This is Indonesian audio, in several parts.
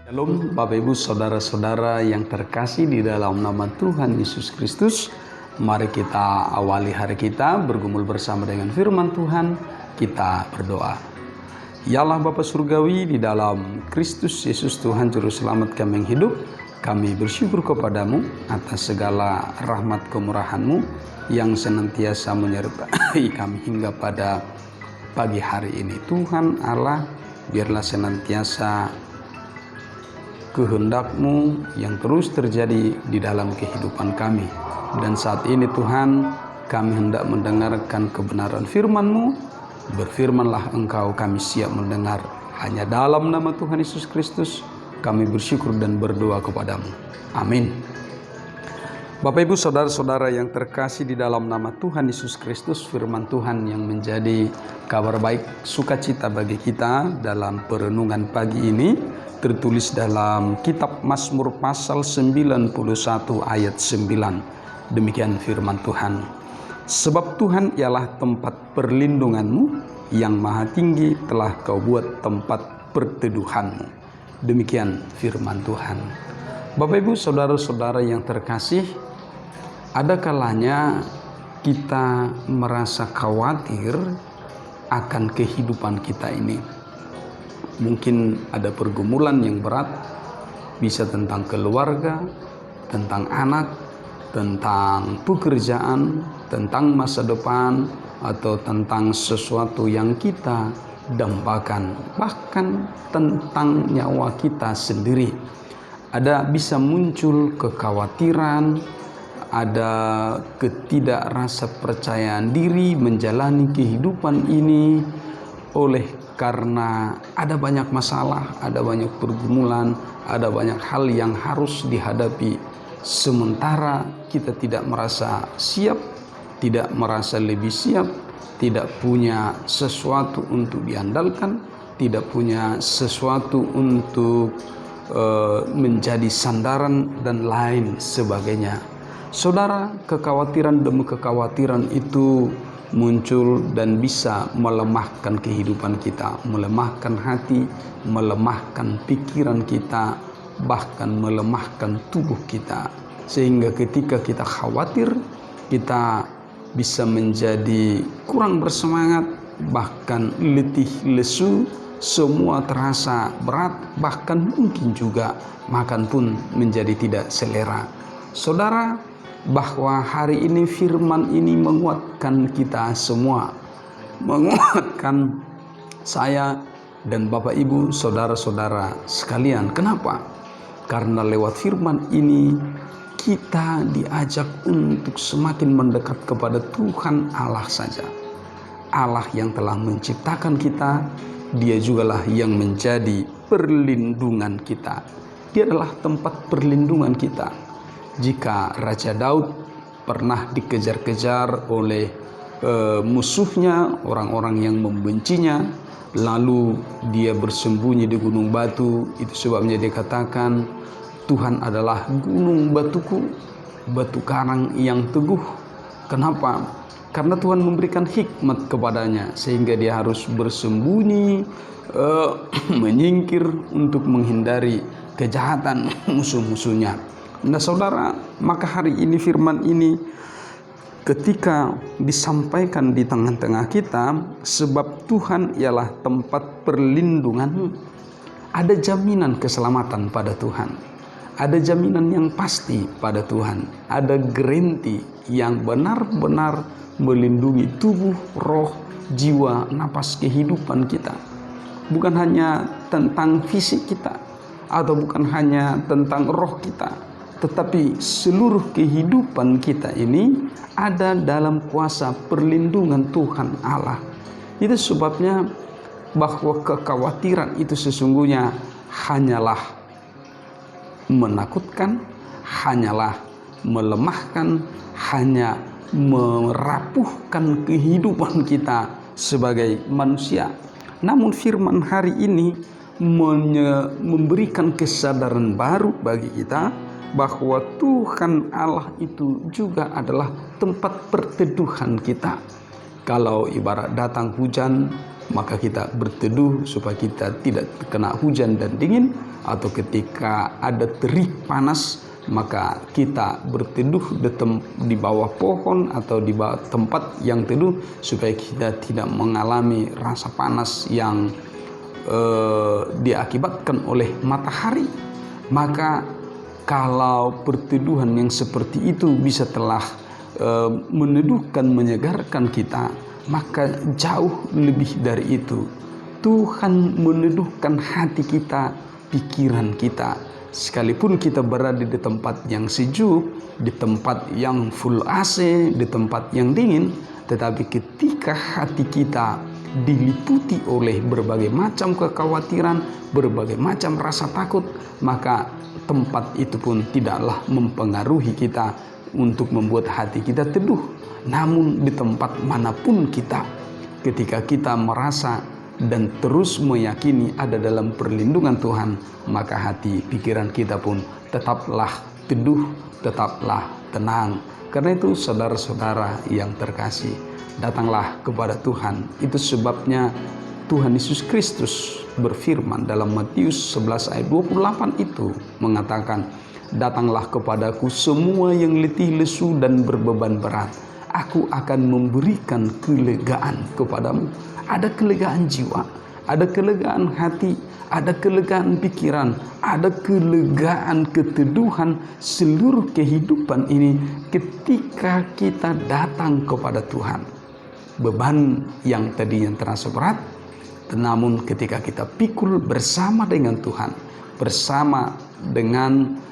Shalom Bapak Ibu Saudara-saudara yang terkasih di dalam nama Tuhan Yesus Kristus. Mari kita awali hari kita bergumul bersama dengan firman Tuhan. Kita berdoa. Ya Allah Bapa Surgawi, di dalam Kristus Yesus Tuhan Juru Selamat kami yang hidup, kami bersyukur kepadamu atas segala rahmat kemurahan-Mu yang senantiasa menyertai kami hingga pada pagi hari ini. Tuhan Allah, biarlah senantiasa kehendak-Mu yang terus terjadi di dalam kehidupan kami. Dan saat ini Tuhan, kami hendak mendengarkan kebenaran firman-Mu. Berfirmanlah Engkau, kami siap mendengar. Hanya dalam nama Tuhan Yesus Kristus kami bersyukur dan berdoa kepadamu. Amin. Bapak Ibu Saudara-saudara yang terkasih di dalam nama Tuhan Yesus Kristus, firman Tuhan yang menjadi kabar baik sukacita bagi kita dalam perenungan pagi ini tertulis dalam kitab Mazmur pasal 91 ayat 9. Demikian firman Tuhan. Sebab Tuhan ialah tempat perlindunganmu, yang maha tinggi telah kau buat tempat perteduhanmu. Demikian firman Tuhan. Bapak Ibu Saudara-saudara yang terkasih, ada kalanya kita merasa khawatir akan kehidupan kita ini. Mungkin ada pergumulan yang berat, bisa tentang keluarga, tentang anak, tentang pekerjaan, tentang masa depan, atau tentang sesuatu yang kita dambakan, bahkan tentang nyawa kita sendiri. Ada bisa muncul kekhawatiran, ada ketidakrasa percayaan diri menjalani kehidupan ini karena ada banyak masalah, ada banyak pergumulan, ada banyak hal yang harus dihadapi. Sementara kita tidak merasa siap, tidak merasa lebih siap, tidak punya sesuatu untuk diandalkan, tidak punya sesuatu untuk menjadi sandaran dan lain sebagainya. Saudara, kekhawatiran demi kekhawatiran itu muncul dan bisa melemahkan kehidupan kita, melemahkan hati, melemahkan pikiran kita, bahkan melemahkan tubuh kita. Sehingga ketika kita khawatir, kita bisa menjadi kurang bersemangat, bahkan letih lesu, semua terasa berat, bahkan mungkin juga makan pun menjadi tidak selera. Saudara, bahwa hari ini firman ini menguatkan kita semua, menguatkan saya dan Bapak Ibu Saudara-saudara sekalian. Kenapa? Karena lewat firman ini kita diajak untuk semakin mendekat kepada Tuhan Allah saja. Allah yang telah menciptakan kita, Dia jugalah yang menjadi perlindungan kita. Dia adalah tempat perlindungan kita. Jika Raja Daud pernah dikejar-kejar oleh musuhnya, orang-orang yang membencinya, lalu dia bersembunyi di gunung batu, itu sebabnya dia katakan, Tuhan adalah gunung batuku, batu karang yang teguh. Kenapa? Karena Tuhan memberikan hikmat kepadanya, sehingga dia harus bersembunyi, menyingkir untuk menghindari kejahatan musuh-musuhnya. Nah saudara, maka hari ini firman ini ketika disampaikan di tengah-tengah kita, sebab Tuhan ialah tempat perlindunganmu, ada jaminan keselamatan pada Tuhan, ada jaminan yang pasti pada Tuhan, ada garansi yang benar-benar melindungi tubuh, roh, jiwa, napas kehidupan kita. Bukan hanya tentang fisik kita, atau bukan hanya tentang roh kita, tetapi seluruh kehidupan kita ini ada dalam kuasa perlindungan Tuhan Allah. Itu sebabnya bahwa kekhawatiran itu sesungguhnya hanyalah menakutkan, hanyalah melemahkan, hanya merapuhkan kehidupan kita sebagai manusia. Namun firman hari ini memberikan kesadaran baru bagi kita, bahwa Tuhan Allah itu juga adalah tempat perteduhan kita. Kalau ibarat datang hujan, maka kita berteduh supaya kita tidak terkena hujan dan dingin, atau ketika ada terik panas maka kita berteduh di bawah pohon atau di bawah tempat yang teduh supaya kita tidak mengalami rasa panas yang diakibatkan oleh matahari. Maka kalau perteduhan yang seperti itu bisa telah meneduhkan, menyegarkan kita, maka jauh lebih dari itu Tuhan meneduhkan hati kita, pikiran kita. Sekalipun kita berada di tempat yang sejuk, di tempat yang full AC, di tempat yang dingin, tetapi ketika hati kita diliputi oleh berbagai macam kekhawatiran, berbagai macam rasa takut, maka tempat itu pun tidaklah mempengaruhi kita untuk membuat hati kita teduh. Namun di tempat manapun kita, ketika kita merasa dan terus meyakini ada dalam perlindungan Tuhan, maka hati pikiran kita pun tetaplah teduh, tetaplah tenang. Karena itu saudara-saudara yang terkasih, datanglah kepada Tuhan. Itu sebabnya Tuhan Yesus Kristus berfirman dalam Matius 11 ayat 28 itu mengatakan, datanglah kepadaku semua yang letih lesu dan berbeban berat, aku akan memberikan kelegaan kepadamu. Ada kelegaan jiwa, ada kelegaan hati, ada kelegaan pikiran, ada kelegaan keteduhan seluruh kehidupan ini ketika kita datang kepada Tuhan. Beban yang tadinya terasa berat, namun ketika kita pikul bersama dengan Tuhan, bersama dengan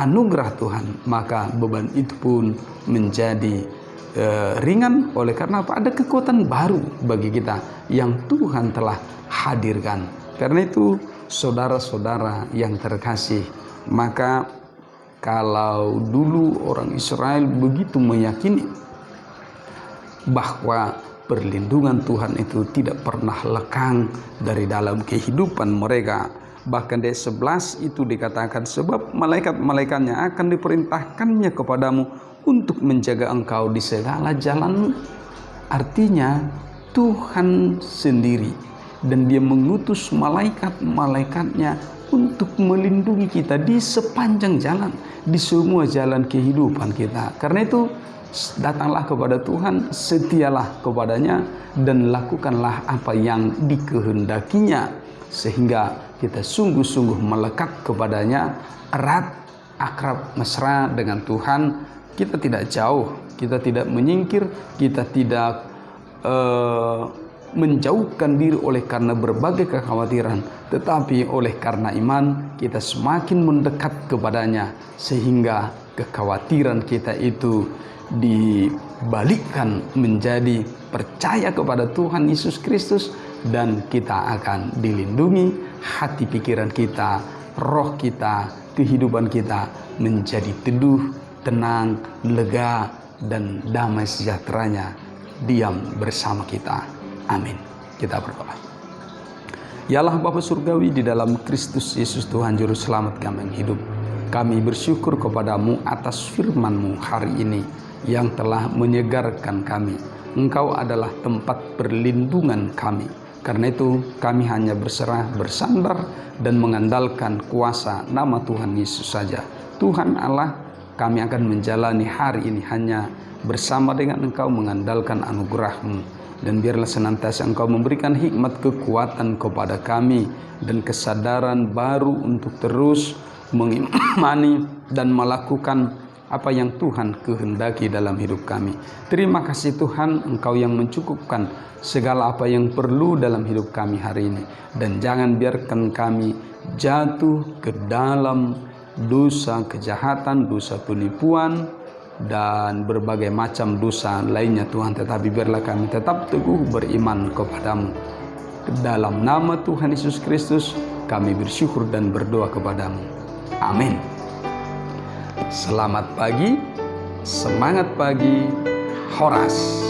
anugerah Tuhan, maka beban itu pun menjadi ringan. Oleh karena apa? Ada kekuatan baru bagi kita yang Tuhan telah hadirkan. Karena itu saudara-saudara yang terkasih, maka kalau dulu orang Israel begitu meyakini bahwa perlindungan Tuhan itu tidak pernah lekang dari dalam kehidupan mereka, bahkan di 11 itu dikatakan, sebab malaikat-malaikatnya akan diperintahkannya kepadamu untuk menjaga engkau di segala jalanmu. Artinya Tuhan sendiri, dan dia mengutus malaikat-malaikatnya untuk melindungi kita di sepanjang jalan, di semua jalan kehidupan kita. Karena itu datanglah kepada Tuhan, setialah kepadanya, dan lakukanlah apa yang dikehendakinya, sehingga kita sungguh-sungguh melekat kepadanya, erat, akrab, mesra dengan Tuhan. Kita tidak jauh, kita tidak menyingkir, kita tidak menjauhkan diri oleh karena berbagai kekhawatiran, tetapi oleh karena iman kita semakin mendekat kepadanya, sehingga kekhawatiran kita itu dibalikkan menjadi percaya kepada Tuhan Yesus Kristus, dan kita akan dilindungi. Hati pikiran kita, roh kita, kehidupan kita menjadi teduh, tenang, lega, dan damai sejahteranya diam bersama kita. Amin. Kita berdoa. Ya Allah Bapa Surgawi, di dalam Kristus Yesus Tuhan Juru Selamat kami yang hidup, kami bersyukur kepadamu atas firman-Mu hari ini yang telah menyegarkan kami. Engkau adalah tempat perlindungan kami. Karena itu kami hanya berserah, bersandar, dan mengandalkan kuasa nama Tuhan Yesus saja. Tuhan Allah, kami akan menjalani hari ini hanya bersama dengan Engkau, mengandalkan anugerah-Mu. Dan biarlah senantiasa Engkau memberikan hikmat kekuatan kepada kami, dan kesadaran baru untuk terus mengimani dan melakukan apa yang Tuhan kehendaki dalam hidup kami. Terima kasih Tuhan, Engkau yang mencukupkan segala apa yang perlu dalam hidup kami hari ini. Dan jangan biarkan kami jatuh ke dalam dosa kejahatan, dosa penipuan, dan berbagai macam dosa lainnya Tuhan. Tetapi biarlah kami tetap teguh beriman kepadamu. Dalam nama Tuhan Yesus Kristus kami bersyukur dan berdoa kepadamu. Amin. Selamat pagi, semangat pagi, Horas.